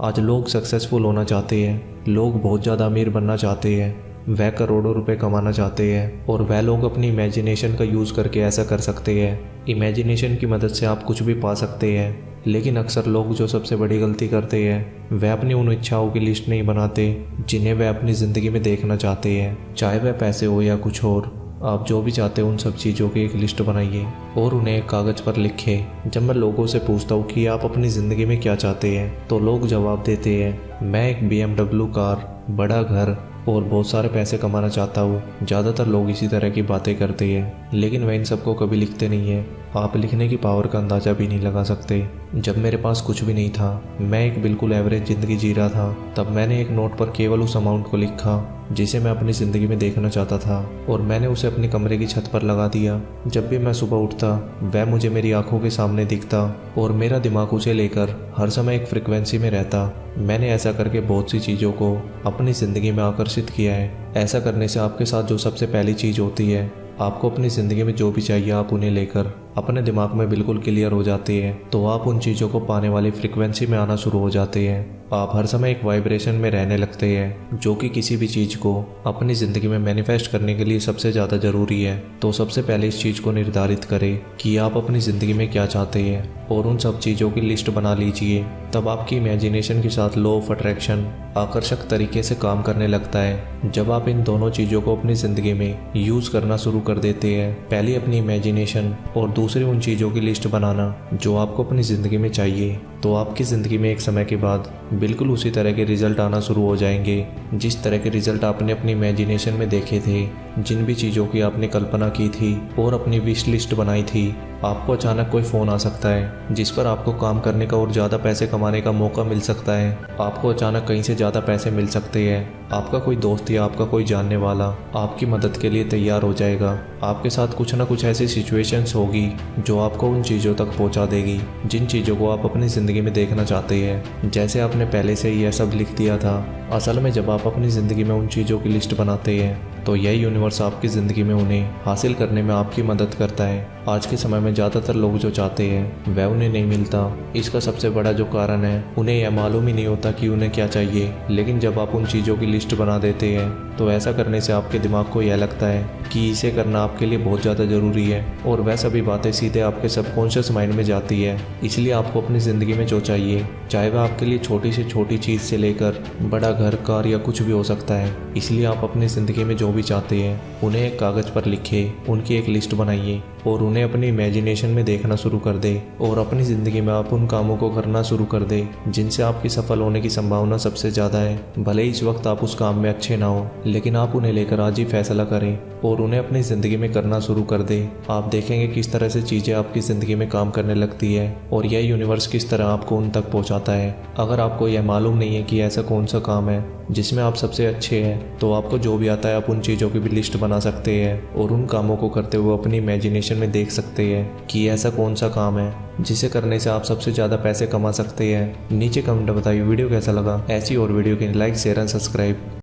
आज लोग सक्सेसफुल होना चाहते हैं, लोग बहुत ज़्यादा अमीर बनना चाहते हैं, वह करोड़ों रुपए कमाना चाहते हैं और वह लोग अपनी इमेजिनेशन का यूज़ करके ऐसा कर सकते हैं। इमेजिनेशन की मदद से आप कुछ भी पा सकते हैं, लेकिन अक्सर लोग जो सबसे बड़ी गलती करते हैं वह अपनी उन इच्छाओं की लिस्ट नहीं बनाते जिन्हें वह अपनी ज़िंदगी में देखना चाहते हैं। चाहे वह पैसे हो या कुछ और, आप जो भी चाहते हो उन सब चीज़ों की एक लिस्ट बनाइए और उन्हें एक कागज़ पर लिखें। जब मैं लोगों से पूछता हूँ कि आप अपनी ज़िंदगी में क्या चाहते हैं, तो लोग जवाब देते हैं, मैं एक BMW कार, बड़ा घर और बहुत सारे पैसे कमाना चाहता हूँ। ज़्यादातर लोग इसी तरह की बातें करते हैं, लेकिन वह इन सबको कभी लिखते नहीं हैं। आप लिखने की पावर का अंदाज़ा भी नहीं लगा सकते। जब मेरे पास कुछ भी नहीं था, मैं एक बिल्कुल एवरेज ज़िंदगी जी रहा था, तब मैंने एक नोट पर केवल उस अमाउंट को लिखा जिसे मैं अपनी ज़िंदगी में देखना चाहता था और मैंने उसे अपने कमरे की छत पर लगा दिया। जब भी मैं सुबह उठता, वह मुझे मेरी आंखों के सामने दिखता और मेरा दिमाग उसे लेकर हर समय एक फ्रिक्वेंसी में रहता। मैंने ऐसा करके बहुत सी चीज़ों को अपनी ज़िंदगी में आकर्षित किया है। ऐसा करने से आपके साथ जो सबसे पहली चीज़ होती है, आपको अपनी ज़िंदगी में जो भी चाहिए आप उन्हें लेकर अपने दिमाग में बिल्कुल क्लियर हो जाते हैं, तो आप उन चीज़ों को पाने वाली फ्रिक्वेंसी में आना शुरू हो जाते हैं। आप हर समय एक वाइब्रेशन में रहने लगते हैं, जो कि किसी भी चीज़ को अपनी ज़िंदगी में मैनिफेस्ट करने के लिए सबसे ज़्यादा ज़रूरी है। तो सबसे पहले इस चीज़ को निर्धारित करें कि आप अपनी ज़िंदगी में क्या चाहते हैं और उन सब चीज़ों की लिस्ट बना लीजिए। तब आपकी इमेजिनेशन के साथ लॉ ऑफ अट्रैक्शन आकर्षक तरीके से काम करने लगता है। जब आप इन दोनों चीज़ों को अपनी ज़िंदगी में यूज़ करना शुरू कर देते हैं, पहले अपनी इमेजिनेशन और दूसरी उन चीज़ों की लिस्ट बनाना जो आपको अपनी ज़िंदगी में चाहिए, तो आपकी ज़िंदगी में एक समय के बाद बिल्कुल उसी तरह के रिजल्ट आना शुरू हो जाएंगे जिस तरह के रिजल्ट आपने अपनी इमेजिनेशन में देखे थे। जिन भी चीज़ों की आपने कल्पना की थी और अपनी विश लिस्ट बनाई थी, आपको अचानक कोई फ़ोन आ सकता है जिस पर आपको काम करने का और ज़्यादा पैसे कमाने का मौका मिल सकता है। आपको अचानक कहीं से ज़्यादा पैसे मिल सकते हैं। आपका कोई दोस्त या आपका कोई जानने वाला आपकी मदद के लिए तैयार हो जाएगा। आपके साथ कुछ ना कुछ ऐसी सिचुएशंस होगी जो आपको उन चीज़ों तक पहुंचा देगी जिन चीज़ों को आप अपनी ज़िंदगी में देखना चाहते हैं। जैसे आपने पहले से ही यह सब लिख दिया था। असल में जब आप अपनी ज़िंदगी में उन चीज़ों की लिस्ट बनाते हैं, तो यह यूनिवर्स आपकी ज़िंदगी में उन्हें हासिल करने में आपकी मदद करता है। आज के समय में ज़्यादातर लोग जो चाहते हैं वह उन्हें नहीं मिलता। इसका सबसे बड़ा जो कारण है, उन्हें यह मालूम ही नहीं होता कि उन्हें क्या चाहिए। लेकिन जब आप उन चीज़ों की लिस्ट बना देते हैं, तो ऐसा करने से आपके दिमाग को यह लगता है कि इसे करना आपके लिए बहुत ज़्यादा ज़रूरी है और वह सभी बातें सीधे आपके सबकॉन्शियस माइंड में जाती है। इसलिए आपको अपनी ज़िंदगी में जो चाहिए, चाहे वह आपके लिए छोटी से छोटी चीज़ से लेकर बड़ा घर, कार या कुछ भी हो सकता है, इसलिए आप अपनी ज़िंदगी में जो भी चाहते हैं उन्हें एक कागज़ पर लिखें, उनकी एक लिस्ट बनाइए और उन्हें अपनी इमेजिनेशन में देखना शुरू कर दें और अपनी ज़िंदगी में आप उन कामों को करना शुरू कर दें जिनसे आपकी सफल होने की संभावना सबसे ज़्यादा है। भले ही इस वक्त आप उस काम में अच्छे ना हो, लेकिन आप उन्हें लेकर आज ही फैसला करें और उन्हें अपनी ज़िंदगी में करना शुरू कर दें। आप देखेंगे किस तरह से चीज़ें आपकी ज़िंदगी में काम करने लगती है और यह यूनिवर्स किस तरह आपको उन तक पहुँचाता है। अगर आपको यह मालूम नहीं है कि ऐसा कौन सा काम है जिसमें आप सबसे अच्छे हैं, तो आपको जो भी आता है आप उन चीज़ों की भी लिस्ट बना सकते हैं और उन कामों को करते हुए अपनी इमेजिनेशन में देख सकते हैं कि ऐसा कौन सा काम है जिसे करने से आप सबसे ज़्यादा पैसे कमा सकते हैं। नीचे कमेंट बताइए वीडियो कैसा लगा। ऐसी और वीडियो के लिए लाइक, शेयर एंड सब्सक्राइब।